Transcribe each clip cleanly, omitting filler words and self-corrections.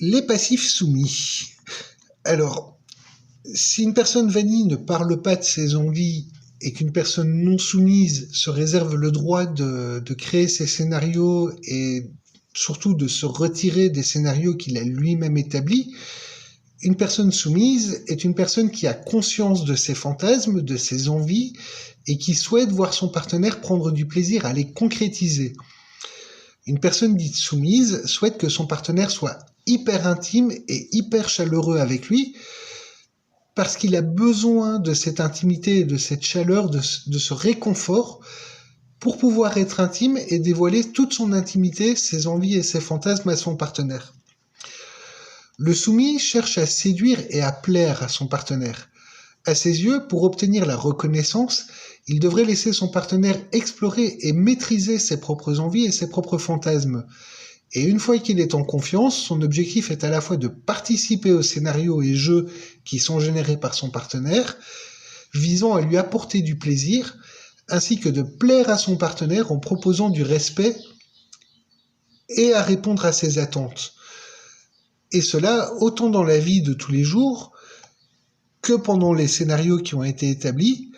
Les passifs soumis. Alors, si une personne vanille ne parle pas de ses envies et qu'une personne non soumise se réserve le droit de créer ses scénarios et surtout de se retirer des scénarios qu'il a lui-même établis, une personne soumise est une personne qui a conscience de ses fantasmes, de ses envies et qui souhaite voir son partenaire prendre du plaisir à les concrétiser. Une personne dite soumise souhaite que son partenaire soit hyper intime et hyper chaleureux avec lui parce qu'il a besoin de cette intimité et de cette chaleur, de ce réconfort pour pouvoir être intime et dévoiler toute son intimité, ses envies et ses fantasmes à son partenaire. Le soumis cherche à séduire et à plaire à son partenaire. À ses yeux, pour obtenir la reconnaissance, il devrait laisser son partenaire explorer et maîtriser ses propres envies et ses propres fantasmes. Et une fois qu'il est en confiance, son objectif est à la fois de participer aux scénarios et jeux qui sont générés par son partenaire, visant à lui apporter du plaisir, ainsi que de plaire à son partenaire en proposant du respect et à répondre à ses attentes. Et cela autant dans la vie de tous les jours que pendant les scénarios qui ont été établis,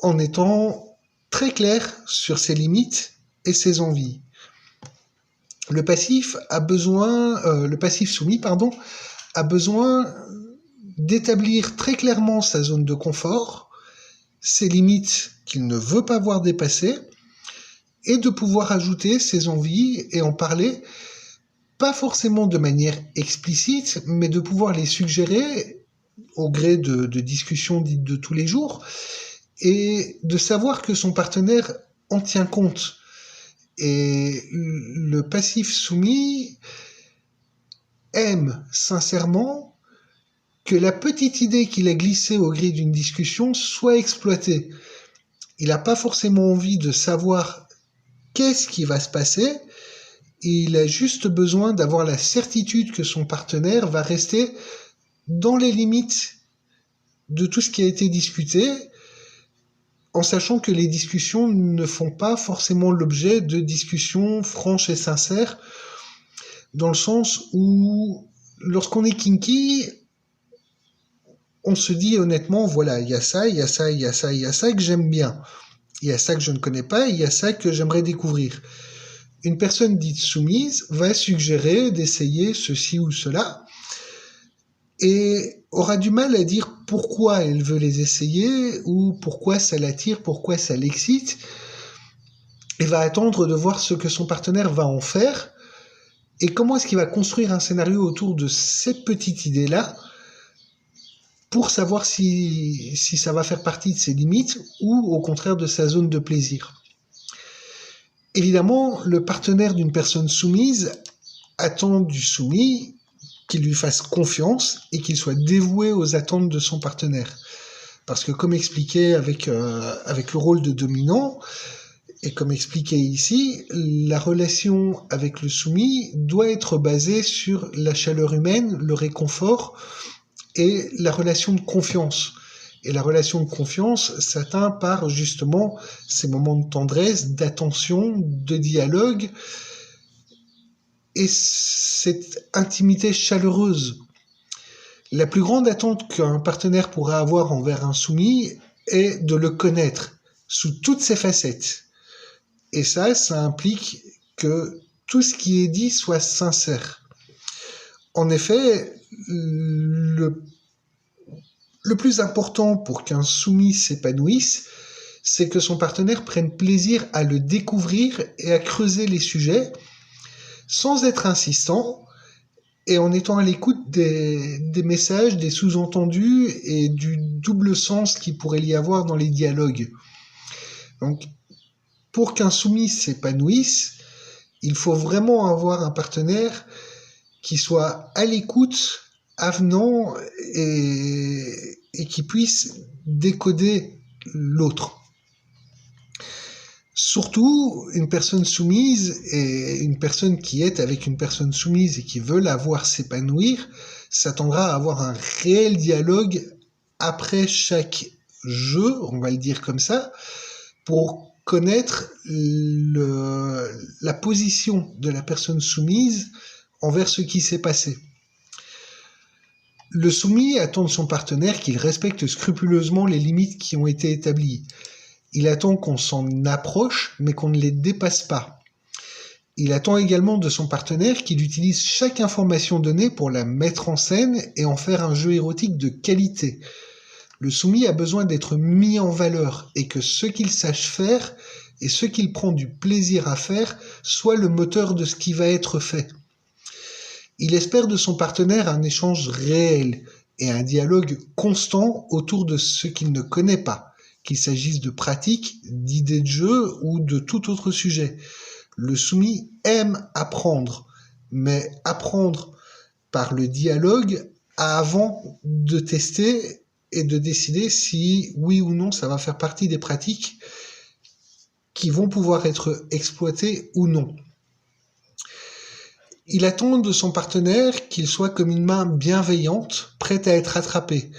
en étant très clair sur ses limites et ses envies. Le passif soumis, a besoin d'établir très clairement sa zone de confort, ses limites qu'il ne veut pas voir dépassées, et de pouvoir ajouter ses envies et en parler, pas forcément de manière explicite, mais de pouvoir les suggérer au gré de discussions dites de tous les jours, et de savoir que son partenaire en tient compte. Et le passif soumis aime sincèrement que la petite idée qu'il a glissée au gré d'une discussion soit exploitée. Il n'a pas forcément envie de savoir qu'est-ce qui va se passer, et il a juste besoin d'avoir la certitude que son partenaire va rester dans les limites de tout ce qui a été discuté, en sachant que les discussions ne font pas forcément l'objet de discussions franches et sincères, dans le sens où, lorsqu'on est kinky, on se dit honnêtement, voilà, il y a ça, il y a ça, il y a ça, il y a ça que j'aime bien. Il y a ça que je ne connais pas, il y a ça que j'aimerais découvrir. Une personne dite soumise va suggérer d'essayer ceci ou cela, et aura du mal à dire pourquoi elle veut les essayer, ou pourquoi ça l'attire, pourquoi ça l'excite, et va attendre de voir ce que son partenaire va en faire, et comment est-ce qu'il va construire un scénario autour de cette petite idée-là, pour savoir si ça va faire partie de ses limites, ou au contraire de sa zone de plaisir. Évidemment, le partenaire d'une personne soumise attend du soumis qu'il lui fasse confiance et qu'il soit dévoué aux attentes de son partenaire. Parce que comme expliqué avec le rôle de dominant, et comme expliqué ici, la relation avec le soumis doit être basée sur la chaleur humaine, le réconfort et la relation de confiance. Et la relation de confiance s'atteint par justement ces moments de tendresse, d'attention, de dialogue, et cette intimité chaleureuse. La plus grande attente qu'un partenaire pourra avoir envers un soumis est de le connaître sous toutes ses facettes. Et ça implique que tout ce qui est dit soit sincère. En effet, le plus important pour qu'un soumis s'épanouisse, c'est que son partenaire prenne plaisir à le découvrir et à creuser les sujets, sans être insistant, et en étant à l'écoute des messages, des sous-entendus et du double sens qu'il pourrait y avoir dans les dialogues. Donc, pour qu'un soumis s'épanouisse, il faut vraiment avoir un partenaire qui soit à l'écoute, avenant et qui puisse décoder l'autre. Surtout, une personne soumise et une personne qui est avec une personne soumise et qui veut la voir s'épanouir s'attendra à avoir un réel dialogue après chaque jeu, on va le dire comme ça, pour connaître la position de la personne soumise envers ce qui s'est passé. Le soumis attend de son partenaire qu'il respecte scrupuleusement les limites qui ont été établies. Il attend qu'on s'en approche, mais qu'on ne les dépasse pas. Il attend également de son partenaire qu'il utilise chaque information donnée pour la mettre en scène et en faire un jeu érotique de qualité. Le soumis a besoin d'être mis en valeur et que ce qu'il sache faire et ce qu'il prend du plaisir à faire soit le moteur de ce qui va être fait. Il espère de son partenaire un échange réel et un dialogue constant autour de ce qu'il ne connaît pas, qu'il s'agisse de pratiques, d'idées de jeu ou de tout autre sujet. Le soumis aime apprendre, mais apprendre par le dialogue avant de tester et de décider si oui ou non ça va faire partie des pratiques qui vont pouvoir être exploitées ou non. Il attend de son partenaire qu'il soit comme une main bienveillante, prête à être attrapée,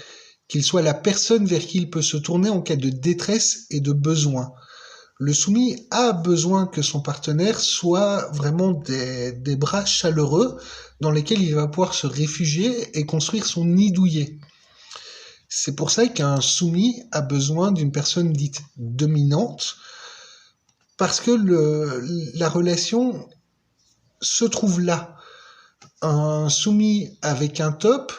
qu'il soit la personne vers qui il peut se tourner en cas de détresse et de besoin. Le soumis a besoin que son partenaire soit vraiment des bras chaleureux dans lesquels il va pouvoir se réfugier et construire son nid douillet. C'est pour ça qu'un soumis a besoin d'une personne dite dominante, parce que la relation se trouve là. Un soumis avec un top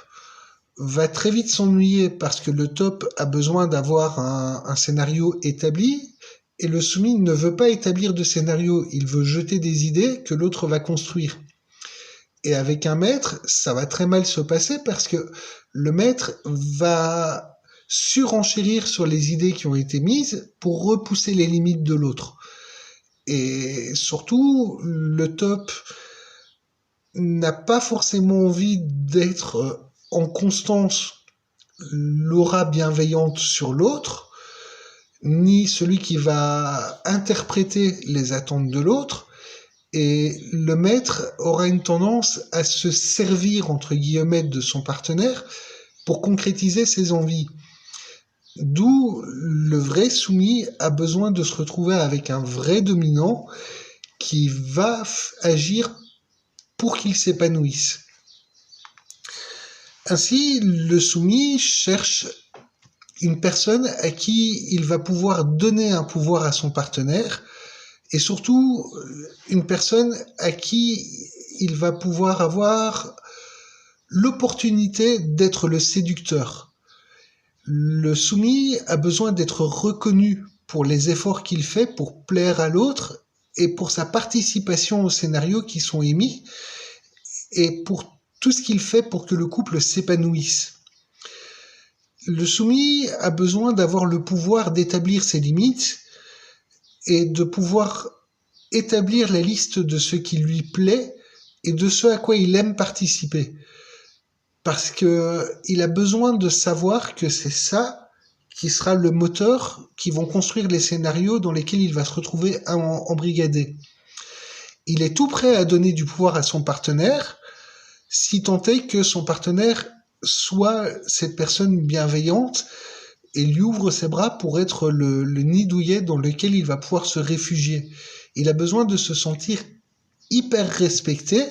va très vite s'ennuyer parce que le top a besoin d'avoir un scénario établi et le soumis ne veut pas établir de scénario, il veut jeter des idées que l'autre va construire. Et avec un maître, ça va très mal se passer parce que le maître va surenchérir sur les idées qui ont été mises pour repousser les limites de l'autre. Et surtout, le top n'a pas forcément envie d'être en constance l'aura bienveillante sur l'autre, ni celui qui va interpréter les attentes de l'autre, et le maître aura une tendance à se servir, entre guillemets, de son partenaire pour concrétiser ses envies. D'où le vrai soumis a besoin de se retrouver avec un vrai dominant qui va agir pour qu'il s'épanouisse. Ainsi, le soumis cherche une personne à qui il va pouvoir donner un pouvoir à son partenaire et surtout une personne à qui il va pouvoir avoir l'opportunité d'être le séducteur. Le soumis a besoin d'être reconnu pour les efforts qu'il fait pour plaire à l'autre et pour sa participation aux scénarios qui sont émis et pour tout ce qu'il fait pour que le couple s'épanouisse. Le soumis a besoin d'avoir le pouvoir d'établir ses limites et de pouvoir établir la liste de ce qui lui plaît et de ce à quoi il aime participer. Parce qu'il a besoin de savoir que c'est ça qui sera le moteur qui vont construire les scénarios dans lesquels il va se retrouver embrigadé. Il est tout prêt à donner du pouvoir à son partenaire, si tant est que son partenaire soit cette personne bienveillante et lui ouvre ses bras pour être le nid douillet dans lequel il va pouvoir se réfugier. Il a besoin de se sentir hyper respecté,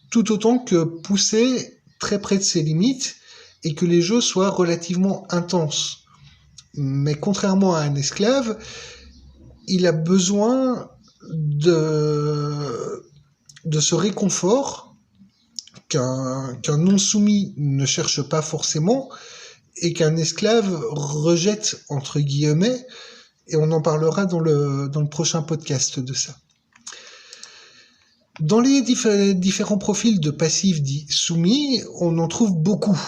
tout autant que poussé très près de ses limites et que les jeux soient relativement intenses. Mais contrairement à un esclave, il a besoin de ce réconfort qu'un non-soumis ne cherche pas forcément et qu'un esclave rejette, entre guillemets, et on en parlera dans le prochain podcast de ça. Dans les différents profils de passifs dits soumis, on en trouve beaucoup.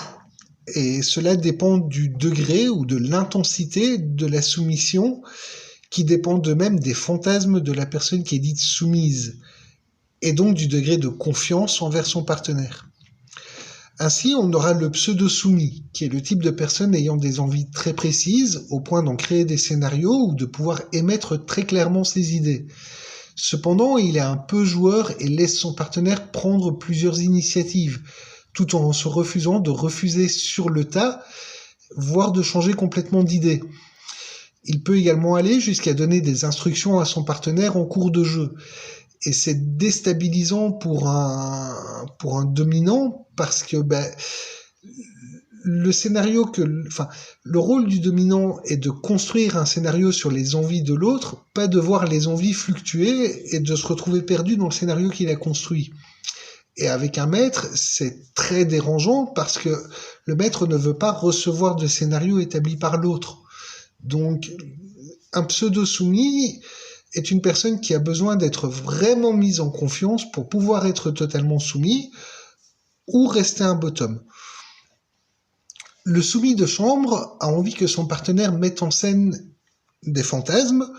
Et cela dépend du degré ou de l'intensité de la soumission, qui dépend de même des fantasmes de la personne qui est dite soumise, et donc du degré de confiance envers son partenaire. Ainsi, on aura le pseudo-soumis, qui est le type de personne ayant des envies très précises, au point d'en créer des scénarios ou de pouvoir émettre très clairement ses idées. Cependant, il est un peu joueur et laisse son partenaire prendre plusieurs initiatives, tout en se refusant de refuser sur le tas, voire de changer complètement d'idée. Il peut également aller jusqu'à donner des instructions à son partenaire en cours de jeu. Et c'est déstabilisant pour un dominant parce que le rôle du dominant est de construire un scénario sur les envies de l'autre, pas de voir les envies fluctuer et de se retrouver perdu dans le scénario qu'il a construit. Et avec un maître, c'est très dérangeant parce que le maître ne veut pas recevoir de scénario établi par l'autre. Donc, un pseudo-soumis est une personne qui a besoin d'être vraiment mise en confiance pour pouvoir être totalement soumis ou rester un bottom. Le soumis de chambre a envie que son partenaire mette en scène des fantasmes,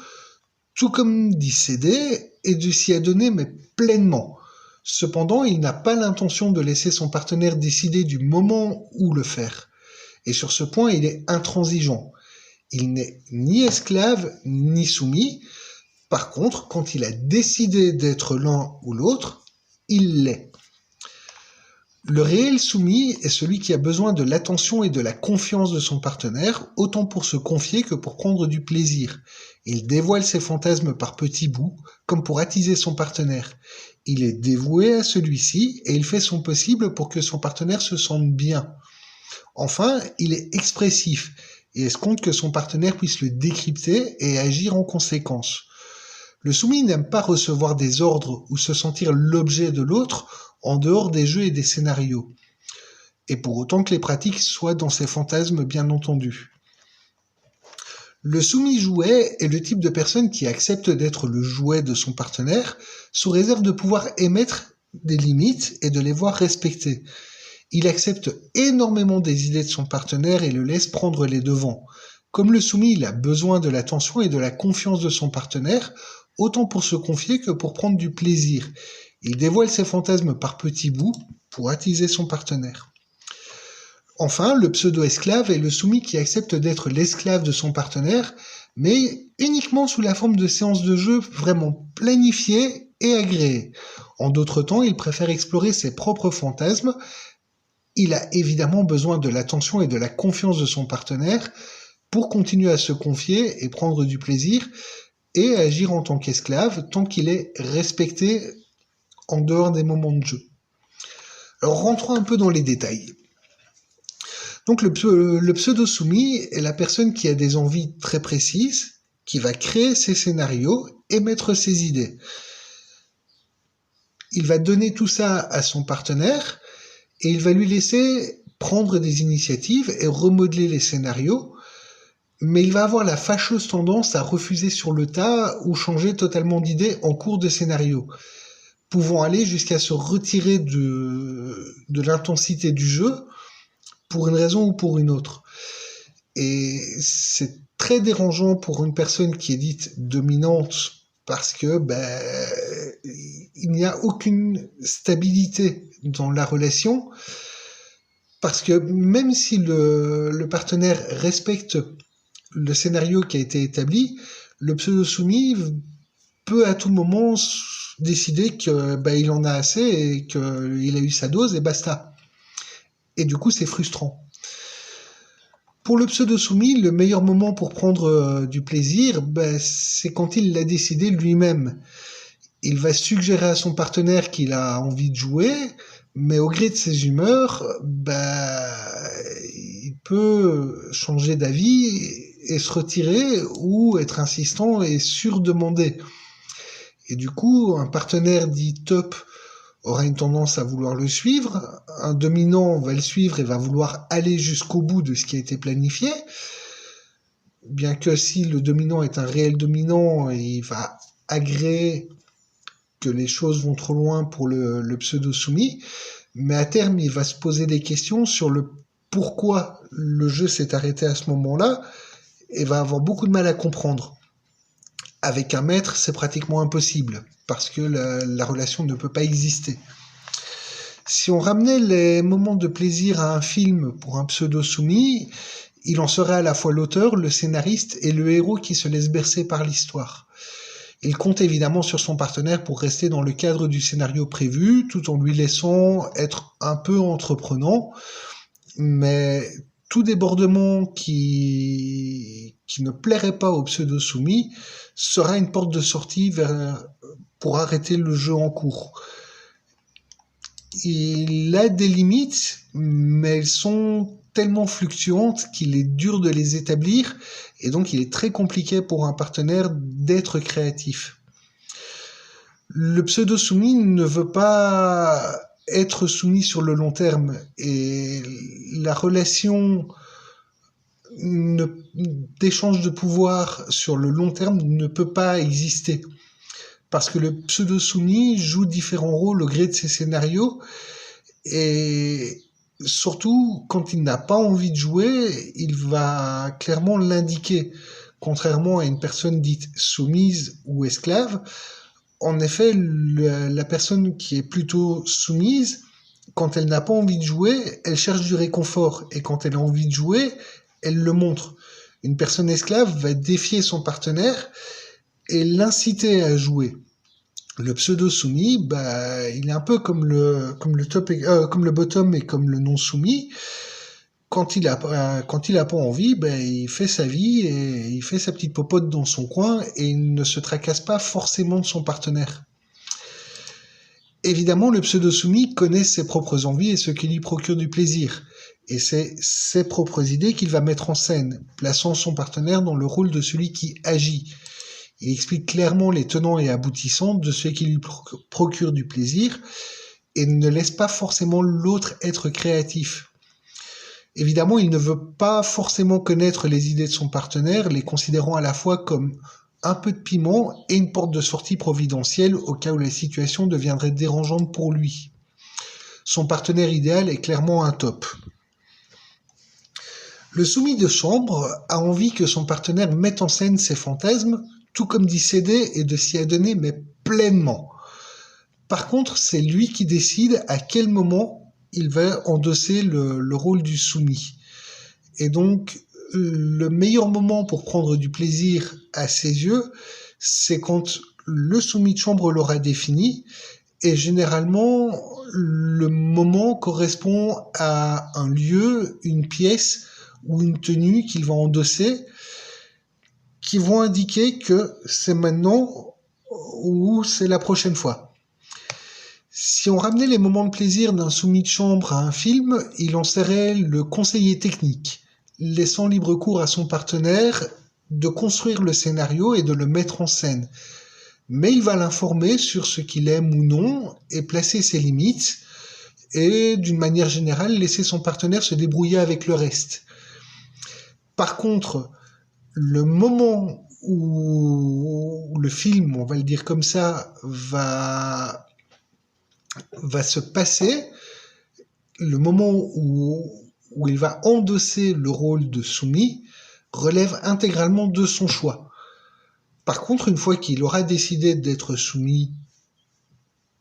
tout comme d'y céder et de s'y adonner, mais pleinement. Cependant, il n'a pas l'intention de laisser son partenaire décider du moment où le faire. Et sur ce point, il est intransigeant. Il n'est ni esclave, ni soumis. Par contre, quand il a décidé d'être l'un ou l'autre, il l'est. Le réel soumis est celui qui a besoin de l'attention et de la confiance de son partenaire, autant pour se confier que pour prendre du plaisir. Il dévoile ses fantasmes par petits bouts, comme pour attiser son partenaire. Il est dévoué à celui-ci et il fait son possible pour que son partenaire se sente bien. Enfin, il est expressif et escompte que son partenaire puisse le décrypter et agir en conséquence. Le soumis n'aime pas recevoir des ordres ou se sentir l'objet de l'autre en dehors des jeux et des scénarios. Et pour autant que les pratiques soient dans ses fantasmes, bien entendu. Le soumis jouet est le type de personne qui accepte d'être le jouet de son partenaire sous réserve de pouvoir émettre des limites et de les voir respectées. Il accepte énormément des idées de son partenaire et le laisse prendre les devants. Comme le soumis, il a besoin de l'attention et de la confiance de son partenaire, autant pour se confier que pour prendre du plaisir. Il dévoile ses fantasmes par petits bouts pour attiser son partenaire. Enfin, le pseudo-esclave est le soumis qui accepte d'être l'esclave de son partenaire, mais uniquement sous la forme de séances de jeu vraiment planifiées et agréées. En d'autres temps, il préfère explorer ses propres fantasmes. Il a évidemment besoin de l'attention et de la confiance de son partenaire pour continuer à se confier et prendre du plaisir et agir en tant qu'esclave tant qu'il est respecté en dehors des moments de jeu. Alors rentrons un peu dans les détails. Donc le pseudo-soumis est la personne qui a des envies très précises, qui va créer ses scénarios et mettre ses idées. Il va donner tout ça à son partenaire et il va lui laisser prendre des initiatives et remodeler les scénarios, mais il va avoir la fâcheuse tendance à refuser sur le tas ou changer totalement d'idée en cours de scénario, pouvant aller jusqu'à se retirer de l'intensité du jeu pour une raison ou pour une autre. Et c'est très dérangeant pour une personne qui est dite dominante parce que il n'y a aucune stabilité dans la relation, parce que même si le partenaire respecte le scénario qui a été établi, le pseudo-soumis peut à tout moment décider que il en a assez et qu'il a eu sa dose et basta. Et du coup, c'est frustrant. Pour le pseudo-soumis, le meilleur moment pour prendre du plaisir, c'est quand il l'a décidé lui-même. Il va suggérer à son partenaire qu'il a envie de jouer, mais au gré de ses humeurs, il peut changer d'avis et se retirer ou être insistant et surdemander. Et du coup, un partenaire dit top aura une tendance à vouloir le suivre, un dominant va le suivre et va vouloir aller jusqu'au bout de ce qui a été planifié, bien que si le dominant est un réel dominant, il va agréer que les choses vont trop loin pour le pseudo-soumis, mais à terme, il va se poser des questions sur le pourquoi le jeu s'est arrêté à ce moment-là, et va avoir beaucoup de mal à comprendre. Avec un maître, c'est pratiquement impossible, parce que la relation ne peut pas exister. Si on ramenait les moments de plaisir à un film pour un pseudo-soumis, il en serait à la fois l'auteur, le scénariste et le héros qui se laisse bercer par l'histoire. Il compte évidemment sur son partenaire pour rester dans le cadre du scénario prévu, tout en lui laissant être un peu entreprenant, mais tout débordement qui ne plairait pas au pseudo-soumis sera une porte de sortie pour arrêter le jeu en cours. Il a des limites, mais elles sont tellement fluctuantes qu'il est dur de les établir, et donc il est très compliqué pour un partenaire d'être créatif. Le pseudo-soumis ne veut pas être soumis sur le long terme, et la relation d'échange de pouvoir sur le long terme ne peut pas exister. Parce que le pseudo-soumis joue différents rôles au gré de ses scénarios, et surtout, quand il n'a pas envie de jouer, il va clairement l'indiquer, contrairement à une personne dite soumise ou esclave. En effet, la personne qui est plutôt soumise, quand elle n'a pas envie de jouer, elle cherche du réconfort, et quand elle a envie de jouer, elle le montre. Une personne esclave va défier son partenaire et l'inciter à jouer. Le pseudo-soumis, il est un peu comme le bottom et comme le non-soumis. Quand il a pas envie, il fait sa vie et il fait sa petite popote dans son coin et il ne se tracasse pas forcément de son partenaire. Évidemment, le pseudo-soumis connaît ses propres envies et ce qui lui procure du plaisir. Et c'est ses propres idées qu'il va mettre en scène, plaçant son partenaire dans le rôle de celui qui agit. Il explique clairement les tenants et aboutissants de ce qui lui procure du plaisir et ne laisse pas forcément l'autre être créatif. Évidemment, il ne veut pas forcément connaître les idées de son partenaire, les considérant à la fois comme un peu de piment et une porte de sortie providentielle au cas où la situation deviendrait dérangeante pour lui. Son partenaire idéal est clairement un top. Le soumis de chambre a envie que son partenaire mette en scène ses fantasmes, tout comme d'y céder et de s'y adonner, mais pleinement. Par contre, c'est lui qui décide à quel moment il va endosser le rôle du soumis. Et donc, le meilleur moment pour prendre du plaisir à ses yeux, c'est quand le soumis de chambre l'aura défini, et généralement, le moment correspond à un lieu, une pièce ou une tenue qu'il va endosser, qui vont indiquer que c'est maintenant ou c'est la prochaine fois. Si on ramenait les moments de plaisir d'un soumis de chambre à un film, il en serait le conseiller technique, laissant libre cours à son partenaire de construire le scénario et de le mettre en scène. Mais il va l'informer sur ce qu'il aime ou non et placer ses limites, et d'une manière générale laisser son partenaire se débrouiller avec le reste. Par contre, le moment où le film, on va le dire comme ça, va se passer, le moment où il va endosser le rôle de soumis, relève intégralement de son choix. Par contre, une fois qu'il aura décidé d'être soumis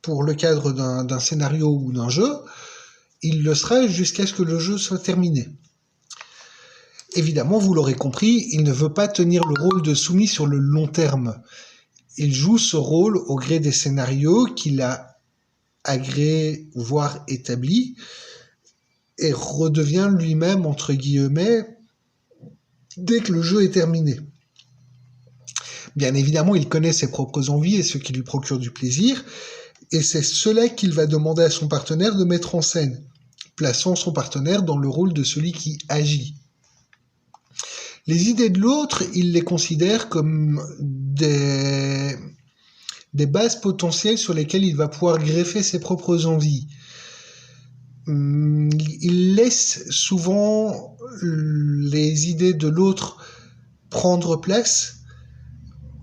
pour le cadre d'un scénario ou d'un jeu, il le sera jusqu'à ce que le jeu soit terminé. Évidemment, vous l'aurez compris, il ne veut pas tenir le rôle de soumis sur le long terme. Il joue ce rôle au gré des scénarios qu'il a agréés, voire établis, et redevient lui-même, entre guillemets, dès que le jeu est terminé. Bien évidemment, il connaît ses propres envies et ce qui lui procure du plaisir, et c'est cela qu'il va demander à son partenaire de mettre en scène, plaçant son partenaire dans le rôle de celui qui agit. Les idées de l'autre, il les considère comme des bases potentielles sur lesquelles il va pouvoir greffer ses propres envies. Il laisse souvent les idées de l'autre prendre place,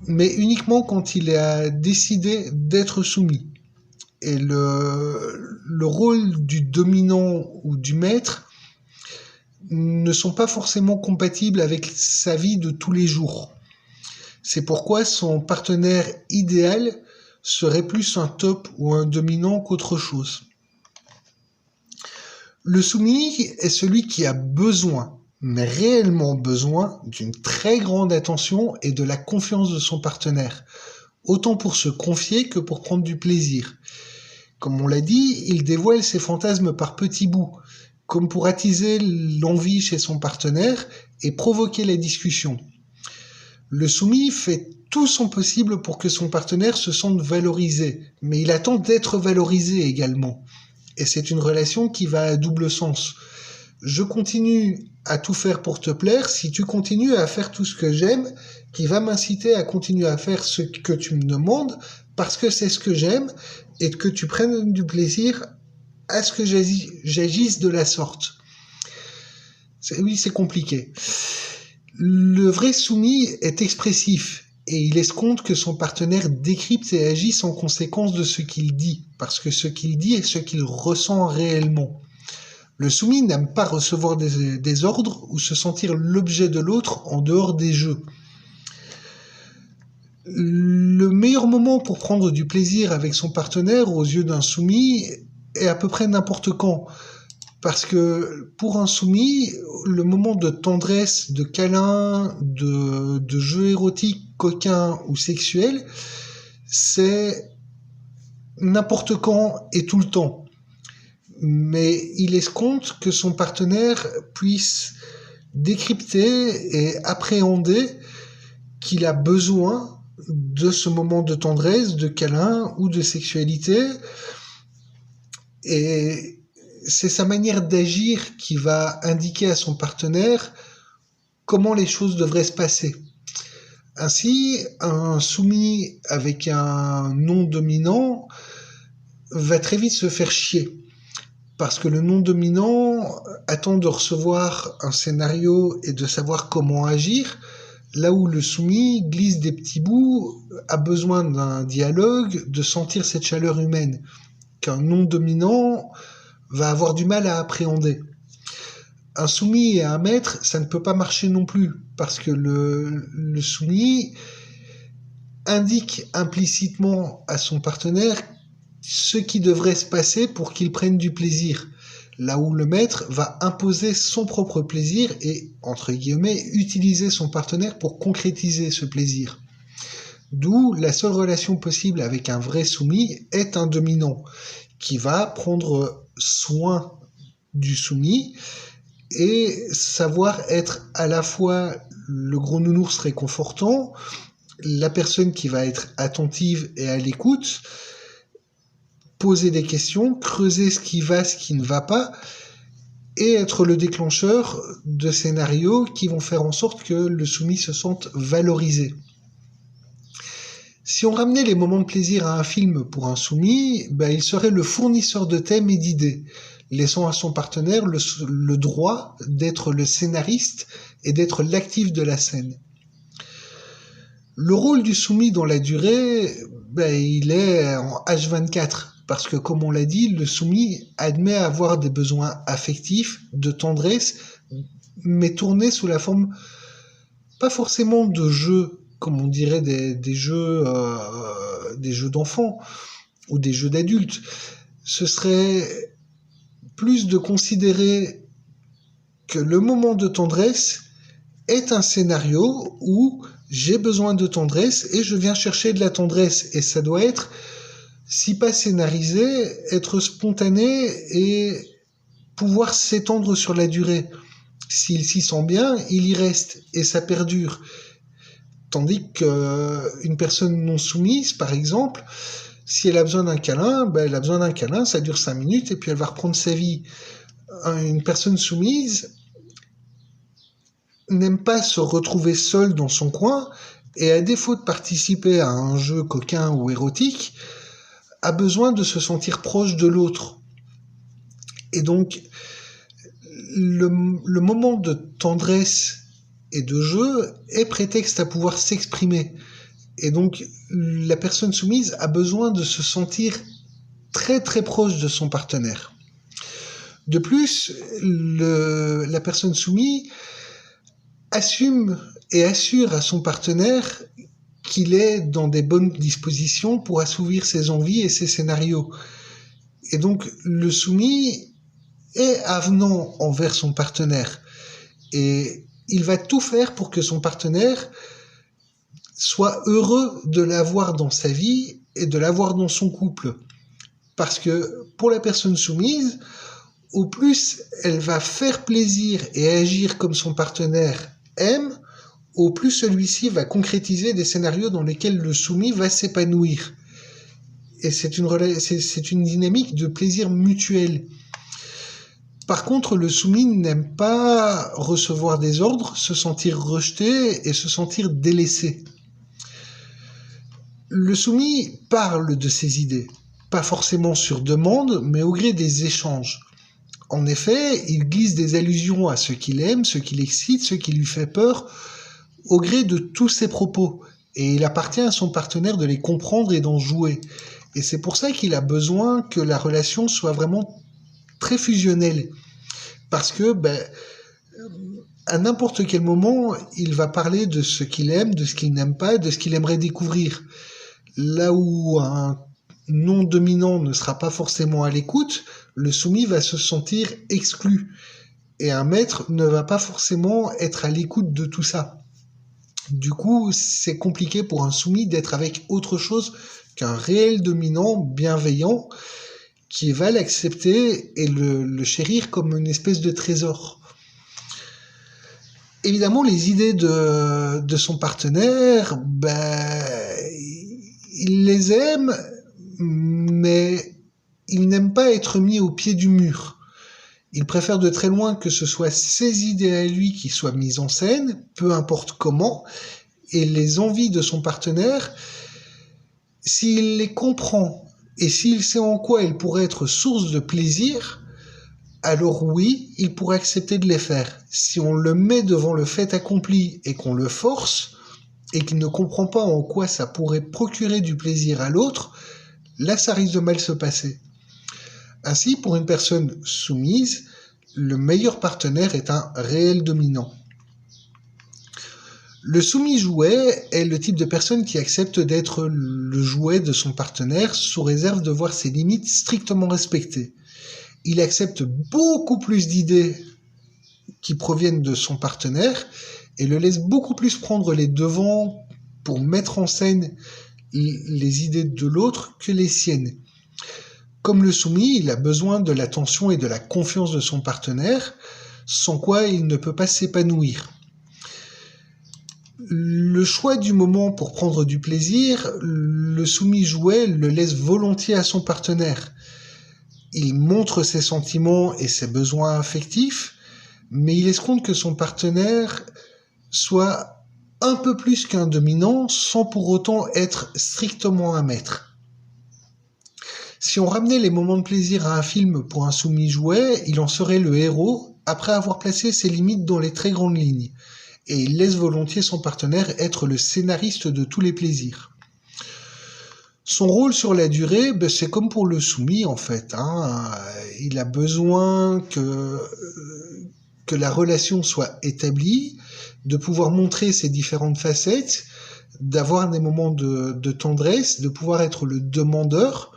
mais uniquement quand il a décidé d'être soumis. Et le rôle du dominant ou du maître ne sont pas forcément compatibles avec sa vie de tous les jours. C'est pourquoi son partenaire idéal serait plus un top ou un dominant qu'autre chose. Le soumis est celui qui a besoin, mais réellement besoin, d'une très grande attention et de la confiance de son partenaire, autant pour se confier que pour prendre du plaisir. Comme on l'a dit, il dévoile ses fantasmes par petits bouts, comme pour attiser l'envie chez son partenaire et provoquer la discussion. Le soumis fait tout son possible pour que son partenaire se sente valorisé, mais il attend d'être valorisé également. Et c'est une relation qui va à double sens. Je continue à tout faire pour te plaire si tu continues à faire tout ce que j'aime, qui va m'inciter à continuer à faire ce que tu me demandes, parce que c'est ce que j'aime, et que tu prennes du plaisir à ce que j'agisse de la sorte. Oui, c'est compliqué. Le vrai soumis est expressif, et il escompte que son partenaire décrypte et agisse en conséquence de ce qu'il dit, parce que ce qu'il dit est ce qu'il ressent réellement. Le soumis n'aime pas recevoir des ordres ou se sentir l'objet de l'autre en dehors des jeux. Le meilleur moment pour prendre du plaisir avec son partenaire aux yeux d'un soumis est à peu près n'importe quand. Parce que pour un soumis, le moment de tendresse, de câlin, de jeu érotique, coquin ou sexuel, c'est n'importe quand et tout le temps. Mais il escompte que son partenaire puisse décrypter et appréhender qu'il a besoin de ce moment de tendresse, de câlin ou de sexualité. Et c'est sa manière d'agir qui va indiquer à son partenaire comment les choses devraient se passer. Ainsi, un soumis avec un non dominant va très vite se faire chier. Parce que le non dominant attend de recevoir un scénario et de savoir comment agir, là où le soumis glisse des petits bouts, a besoin d'un dialogue, de sentir cette chaleur humaine, qu'un non dominant va avoir du mal à appréhender. Un soumis et un maître, ça ne peut pas marcher non plus, parce que le soumis indique implicitement à son partenaire ce qui devrait se passer pour qu'il prenne du plaisir, là où le maître va imposer son propre plaisir et, entre guillemets, utiliser son partenaire pour concrétiser ce plaisir. D'où la seule relation possible avec un vrai soumis est un dominant, qui va prendre soin du soumis et savoir être à la fois le gros nounours réconfortant, la personne qui va être attentive et à l'écoute, poser des questions, creuser ce qui va, ce qui ne va pas, et être le déclencheur de scénarios qui vont faire en sorte que le soumis se sente valorisé. Si on ramenait les moments de plaisir à un film pour un soumis, il serait le fournisseur de thèmes et d'idées, laissant à son partenaire le droit d'être le scénariste et d'être l'actif de la scène. Le rôle du soumis dans la durée, il est en H24, parce que comme on l'a dit, le soumis admet avoir des besoins affectifs, de tendresse, mais tournés sous la forme, pas forcément de jeux, comme on dirait des jeux d'enfants ou des jeux d'adultes. Ce serait plus de considérer que le moment de tendresse est un scénario où j'ai besoin de tendresse et je viens chercher de la tendresse. Et ça doit être, si pas scénarisé, être spontané et pouvoir s'étendre sur la durée. S'il s'y sent bien, il y reste et ça perdure. Tandis qu'une personne non soumise, par exemple, si elle a besoin d'un câlin, elle a besoin d'un câlin, ça dure 5 minutes et puis elle va reprendre sa vie. Une personne soumise n'aime pas se retrouver seule dans son coin et à défaut de participer à un jeu coquin ou érotique, a besoin de se sentir proche de l'autre. Et donc, le moment de tendresse et de jeu est prétexte à pouvoir s'exprimer. Et donc, la personne soumise a besoin de se sentir très très proche de son partenaire. De plus, la personne soumise assume et assure à son partenaire qu'il est dans des bonnes dispositions pour assouvir ses envies et ses scénarios. Et donc, le soumis est avenant envers son partenaire. Et il va tout faire pour que son partenaire soit heureux de l'avoir dans sa vie et de l'avoir dans son couple. Parce que pour la personne soumise, au plus elle va faire plaisir et agir comme son partenaire aime, au plus celui-ci va concrétiser des scénarios dans lesquels le soumis va s'épanouir. Et c'est une dynamique de plaisir mutuel. Par contre, le soumis n'aime pas recevoir des ordres, se sentir rejeté et se sentir délaissé. Le soumis parle de ses idées, pas forcément sur demande, mais au gré des échanges. En effet, il glisse des allusions à ce qu'il aime, ce qui l'excite, ce qui lui fait peur, au gré de tous ses propos. Et il appartient à son partenaire de les comprendre et d'en jouer. Et c'est pour ça qu'il a besoin que la relation soit vraiment très fusionnelle. Parce que, à n'importe quel moment, il va parler de ce qu'il aime, de ce qu'il n'aime pas, de ce qu'il aimerait découvrir. Là où un non-dominant ne sera pas forcément à l'écoute, le soumis va se sentir exclu. Et un maître ne va pas forcément être à l'écoute de tout ça. Du coup, c'est compliqué pour un soumis d'être avec autre chose qu'un réel dominant bienveillant qui va l'accepter et le chérir comme une espèce de trésor. Évidemment, les idées de son partenaire, il les aime, mais il n'aime pas être mis au pied du mur. Il préfère de très loin que ce soit ses idées à lui qui soient mises en scène, peu importe comment, et les envies de son partenaire, s'il les comprend et s'il sait en quoi elles pourraient être source de plaisir, alors oui, il pourrait accepter de les faire. Si on le met devant le fait accompli et qu'on le force, et qu'il ne comprend pas en quoi ça pourrait procurer du plaisir à l'autre, là ça risque de mal se passer. Ainsi, pour une personne soumise, le meilleur partenaire est un réel dominant. Le soumis-jouet est le type de personne qui accepte d'être le jouet de son partenaire sous réserve de voir ses limites strictement respectées. Il accepte beaucoup plus d'idées qui proviennent de son partenaire et le laisse beaucoup plus prendre les devants pour mettre en scène les idées de l'autre que les siennes. Comme le soumis, il a besoin de l'attention et de la confiance de son partenaire, sans quoi il ne peut pas s'épanouir. Le choix du moment pour prendre du plaisir, le soumis-jouet le laisse volontiers à son partenaire. Il montre ses sentiments et ses besoins affectifs, mais il escompte que son partenaire soit un peu plus qu'un dominant sans pour autant être strictement un maître. Si on ramenait les moments de plaisir à un film pour un soumis-jouet, il en serait le héros après avoir placé ses limites dans les très grandes lignes. Et il laisse volontiers son partenaire être le scénariste de tous les plaisirs. Son rôle sur la durée, c'est comme pour le soumis en fait. Il a besoin que la relation soit établie, de pouvoir montrer ses différentes facettes, d'avoir des moments de tendresse, de pouvoir être le demandeur,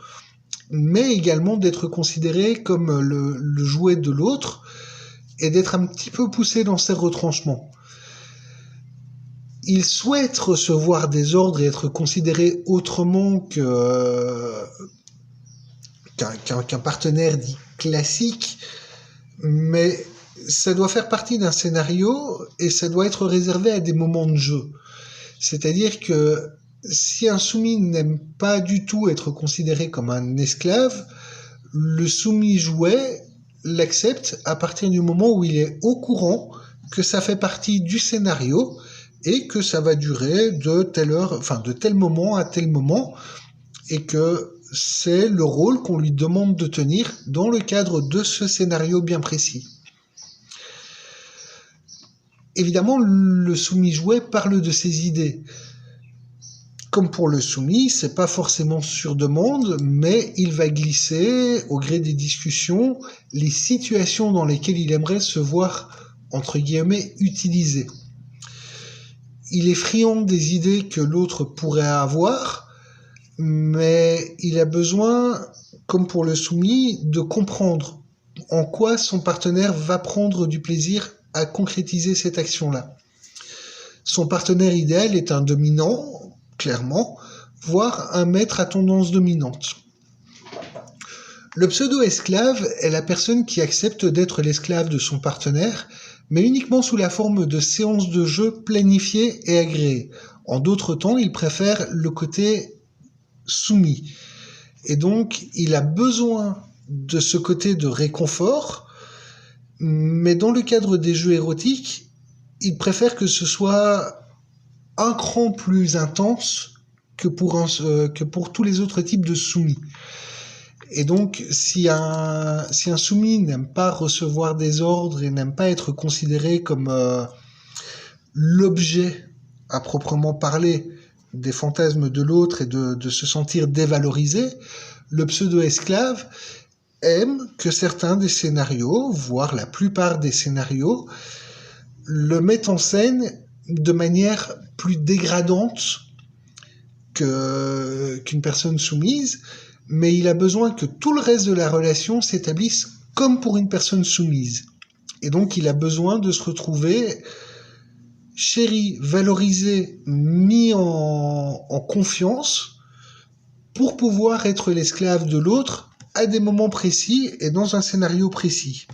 mais également d'être considéré comme le jouet de l'autre et d'être un petit peu poussé dans ses retranchements. Il souhaite recevoir des ordres et être considéré autrement qu'un partenaire dit classique, mais ça doit faire partie d'un scénario et ça doit être réservé à des moments de jeu. C'est-à-dire que si un soumis n'aime pas du tout être considéré comme un esclave, le soumis-jouet l'accepte à partir du moment où il est au courant que ça fait partie du scénario et que ça va durer de telle heure, enfin de tel moment à tel moment, et que c'est le rôle qu'on lui demande de tenir dans le cadre de ce scénario bien précis. Évidemment, le soumis-jouet parle de ses idées. Comme pour le soumis, c'est pas forcément sur demande, mais il va glisser, au gré des discussions, les situations dans lesquelles il aimerait se voir, entre guillemets, utilisé. Il est friand des idées que l'autre pourrait avoir, mais il a besoin, comme pour le soumis, de comprendre en quoi son partenaire va prendre du plaisir à concrétiser cette action-là. Son partenaire idéal est un dominant, clairement, voire un maître à tendance dominante. Le pseudo-esclave est la personne qui accepte d'être l'esclave de son partenaire, mais uniquement sous la forme de séances de jeu planifiées et agréées. En d'autres temps, il préfère le côté soumis. Et donc, il a besoin de ce côté de réconfort, mais dans le cadre des jeux érotiques, il préfère que ce soit un cran plus intense que pour tous les autres types de soumis. Et donc, si un soumis n'aime pas recevoir des ordres et n'aime pas être considéré comme l'objet à proprement parler des fantasmes de l'autre et de se sentir dévalorisé, le pseudo-esclave aime que certains des scénarios, voire la plupart des scénarios, le mettent en scène de manière plus dégradante qu'une personne soumise, mais il a besoin que tout le reste de la relation s'établisse comme pour une personne soumise. Et donc il a besoin de se retrouver chéri, valorisé, mis en confiance pour pouvoir être l'esclave de l'autre à des moments précis et dans un scénario précis.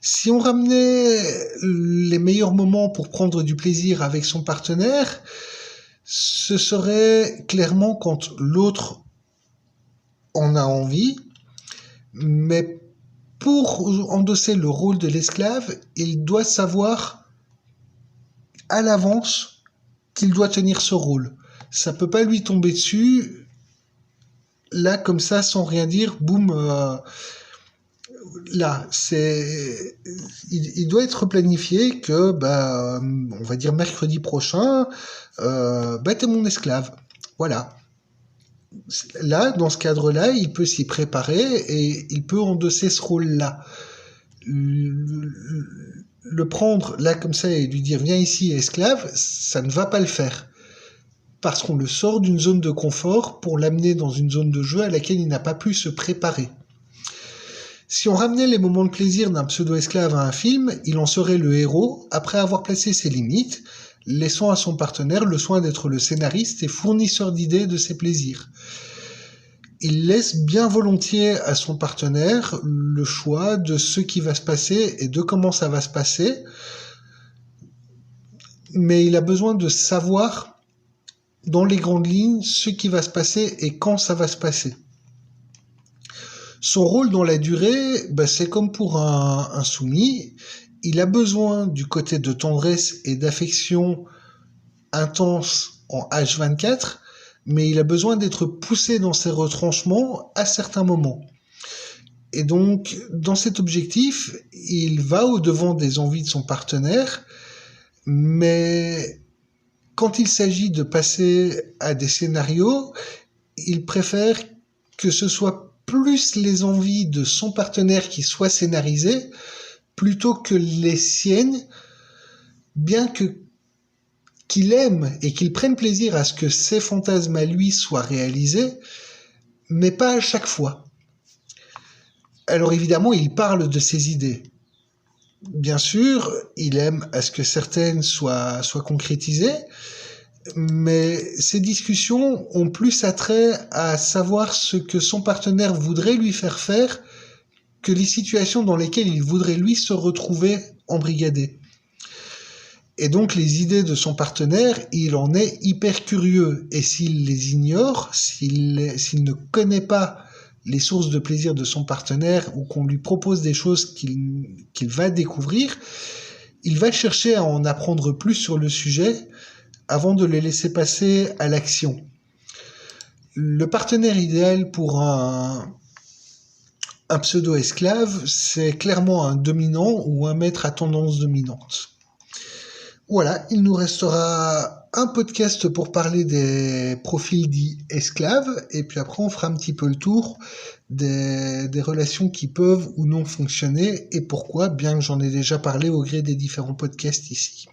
Si on ramenait les meilleurs moments pour prendre du plaisir avec son partenaire, ce serait clairement quand l'autre en a envie, mais pour endosser le rôle de l'esclave, il doit savoir à l'avance qu'il doit tenir ce rôle. Ça peut pas lui tomber dessus, là, comme ça, sans rien dire, boum, là, il doit être planifié que, on va dire mercredi prochain, t'es mon esclave. Voilà. Là, dans ce cadre-là, il peut s'y préparer et il peut endosser ce rôle-là. Le prendre là comme ça et lui dire viens ici esclave, ça ne va pas le faire. Parce qu'on le sort d'une zone de confort pour l'amener dans une zone de jeu à laquelle il n'a pas pu se préparer. Si on ramenait les moments de plaisir d'un pseudo-esclave à un film, il en serait le héros après avoir placé ses limites, laissant à son partenaire le soin d'être le scénariste et fournisseur d'idées de ses plaisirs. Il laisse bien volontiers à son partenaire le choix de ce qui va se passer et de comment ça va se passer, mais il a besoin de savoir dans les grandes lignes ce qui va se passer et quand ça va se passer. Son rôle dans la durée, c'est comme pour un soumis, il a besoin du côté de tendresse et d'affection intense en H24, mais il a besoin d'être poussé dans ses retranchements à certains moments. Et donc, dans cet objectif, il va au-devant des envies de son partenaire, mais quand il s'agit de passer à des scénarios, il préfère que ce soit plus les envies de son partenaire qui soient scénarisées, plutôt que les siennes, bien qu'il aime et qu'il prenne plaisir à ce que ses fantasmes à lui soient réalisés, mais pas à chaque fois. Alors évidemment, il parle de ses idées. Bien sûr, il aime à ce que certaines soient concrétisées, mais ces discussions ont plus attrait à savoir ce que son partenaire voudrait lui faire faire que les situations dans lesquelles il voudrait lui se retrouver embrigadé. Et donc les idées de son partenaire, il en est hyper curieux. Et s'il les ignore, s'il ne connaît pas les sources de plaisir de son partenaire ou qu'on lui propose des choses qu'il va découvrir, il va chercher à en apprendre plus sur le sujet avant de les laisser passer à l'action. Le partenaire idéal pour un pseudo-esclave, c'est clairement un dominant ou un maître à tendance dominante. Voilà, il nous restera un podcast pour parler des profils dits esclaves, et puis après on fera un petit peu le tour des relations qui peuvent ou non fonctionner, et pourquoi, bien que j'en ai déjà parlé au gré des différents podcasts ici.